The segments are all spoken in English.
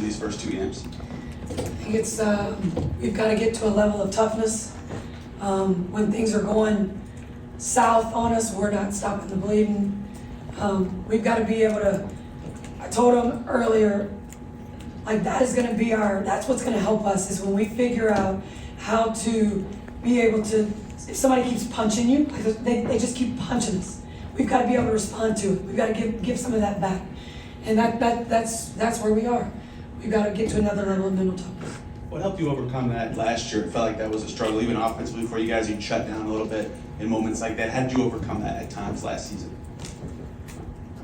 these first 2 games? I think it's we've got to get to a level of toughness. When things are going south on us, we're not stopping the bleeding. We've got to be able to. I told them earlier, like that is going to be that's what's going to help us is when we figure out how to be able to. If somebody keeps punching you, like they just keep punching us. We've got to be able to respond to it. We've got to give some of that back, and that's where we are. We've got to get to another level of mental toughness. What helped you overcome that last year? It felt like that was a struggle, even offensively for you guys. You'd shut down a little bit in moments like that. How did you overcome that at times last season?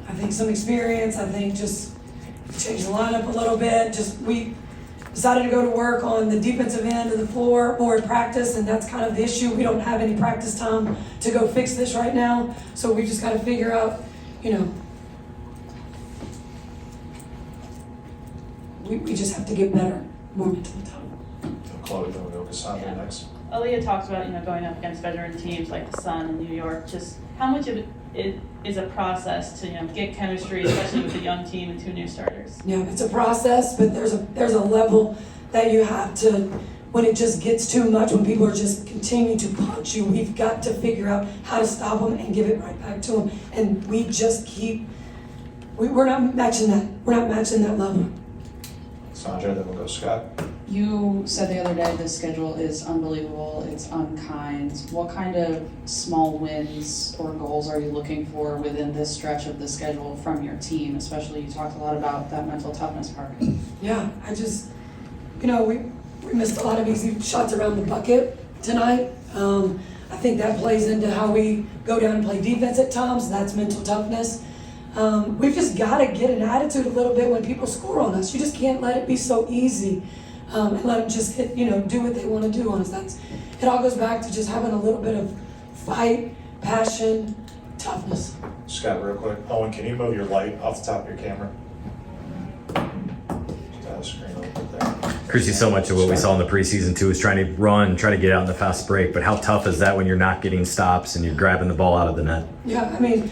I think some experience. I think just change the lineup a little bit. Just we decided to go to work on the defensive end of the floor more in practice, and that's kind of the issue. We don't have any practice time to go fix this right now, so we just got to figure out, we just have to get better, more mentally tough. Chloe, then we'll go Cassandra next. Aaliyah talks about going up against veteran teams like the Sun in New York. Just how much of it is a process to get chemistry, especially with a young team and 2 new starters? Yeah, it's a process, but there's a level that you have to. When it just gets too much, when people are just continuing to punch you, we've got to figure out how to stop them and give it right back to them. And we just we're not matching that. We're not matching that level. Sandra, then we'll go Scott. You said the other day the schedule is unbelievable, it's unkind. What kind of small wins or goals are you looking for within this stretch of the schedule from your team? Especially, you talked a lot about that mental toughness part. Yeah, I just, we missed a lot of easy shots around the bucket tonight. I think that plays into how we go down and play defense at times. That's mental toughness. We've just got to get an attitude a little bit when people score on us. You just can't let it be so easy and let them just hit, do what they want to do on us. It all goes back to just having a little bit of fight, passion, toughness. Scott, real quick. Owen, can you move your light off the top of your camera? Just out of the screen a little bit there. Christie, so much of what we saw in the preseason too is trying to run, try to get out in the fast break. But how tough is that when you're not getting stops and you're grabbing the ball out of the net? Yeah,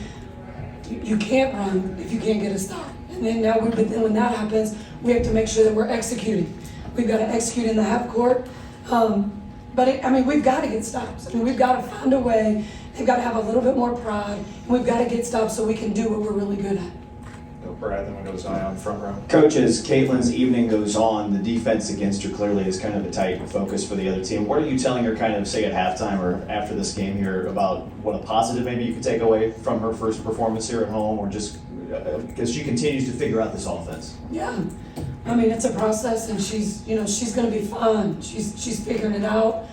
you can't run if you can't get a stop. And then but then when that happens, we have to make sure that we're executing. We've got to execute in the half court. But we've got to get stops. We've got to find a way. They've got to have a little bit more pride. And we've got to get stops so we can do what we're really good at. Go Brad, then we'll go Zion front row. Coach, as Caitlyn's evening goes on, the defense against her clearly is kind of a tight focus for the other team. What are you telling her kind of, say, at halftime or after this game here about what a positive maybe you could take away from her first performance here at home, or just because she continues to figure out this offense? Yeah, it's a process, and she's going to be fine. She's figuring it out.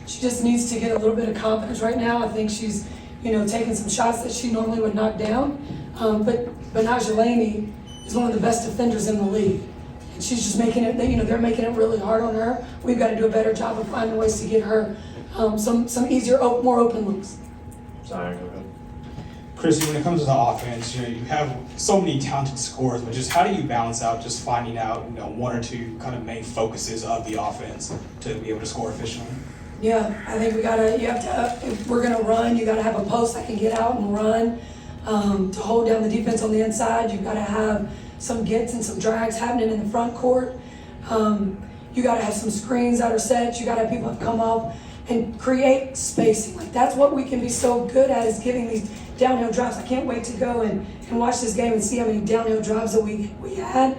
She just needs to get a little bit of confidence right now. I think she's, taking some shots that she normally would knock down. But Naja Laney is one of the best defenders in the league. And she's just making it, they're making it really hard on her. We've got to do a better job of finding ways to get her some easier, more open looks. Zion, go ahead. Christie, when it comes to the offense, you have so many talented scorers, but just how do you balance out just finding out, 1 or 2 kind of main focuses of the offense to be able to score efficiently? Yeah, I think if we're going to run, you got to have a post that can get out and run. To hold down the defense on the inside, you've got to have some gets and some drags happening in the front court. You got to have some screens that are set. You got to have people that come up and create spacing. Like that's what we can be so good at, is giving these downhill drives. I can't wait to go and watch this game and see how many downhill drives that we had,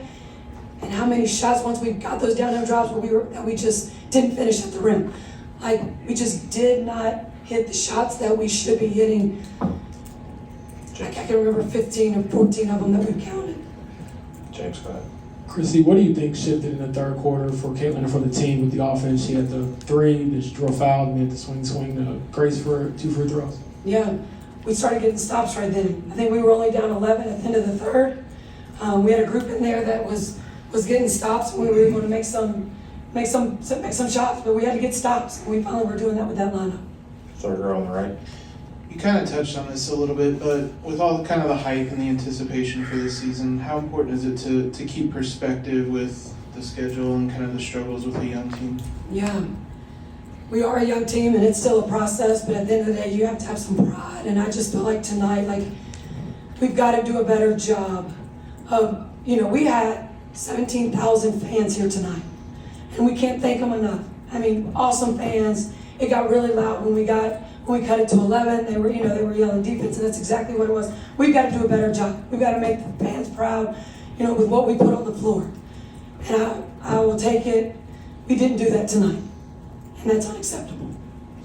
and how many shots once we got those downhill drives that we just didn't finish at the rim. Like we just did not hit the shots that we should be hitting. I can remember 15 or 14 of them that we've counted. James, go ahead. Christie, what do you think shifted in the third quarter for Caitlyn and for the team with the offense? She had the 3, then she drew a foul, and then the swing, crazy for 2 free throws. Yeah, we started getting stops right then. I think we were only down 11 at the end of the third. We had a group in there that was getting stops, and we were able to make some shots, but we had to get stops, and we finally were doing that with that lineup. Third row on the right. You kind of touched on this a little bit, but with all kind of the hype and the anticipation for this season, how important is it to keep perspective with the schedule and kind of the struggles with a young team? Yeah, we are a young team and it's still a process, but at the end of the day, you have to have some pride. And I just feel like tonight, we've got to do a better job of, we had 17,000 fans here tonight. And we can't thank them enough. I mean, awesome fans. It got really loud when we cut it to 11. They were yelling defense, and that's exactly what it was. We've got to do a better job. We've got to make the fans proud, with what we put on the floor. And I will take it. We didn't do that tonight, and that's unacceptable.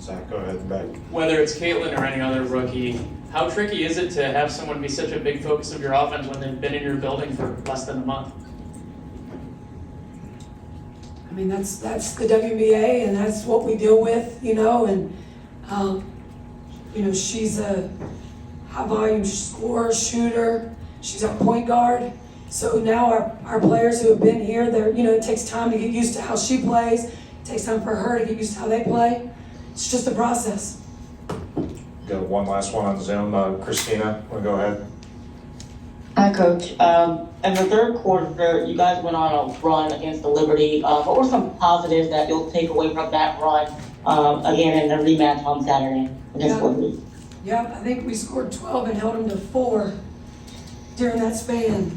Zach, go ahead and back. Whether it's Caitlyn or any other rookie, how tricky is it to have someone be such a big focus of your offense when they've been in your building for less than a month? I mean, that's the WNBA, and that's what we deal with, and she's a high volume scorer, shooter. She's our point guard. So now our players who have been here, it takes time to get used to how she plays. It takes time for her to get used to how they play. It's just a process. Got one last one on Zoom. Christina, want to go ahead? Hi, Coach. In the third quarter, you guys went on a run against the Liberty. What were some positives that you'll take away from that run again in the rematch on Saturday against Liberty? Yeah, I think we scored 12 and held them to 4 during that span.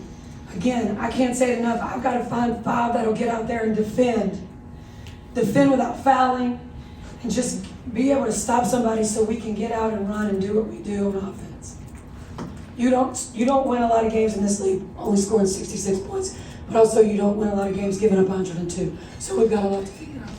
Again, I can't say it enough. I've got to find 5 that'll get out there and defend without fouling, and just be able to stop somebody so we can get out and run and do what we do on offense. You don't win a lot of games in this league only scoring 66 points, but also you don't win a lot of games giving up 102. So we've got a lot to figure out.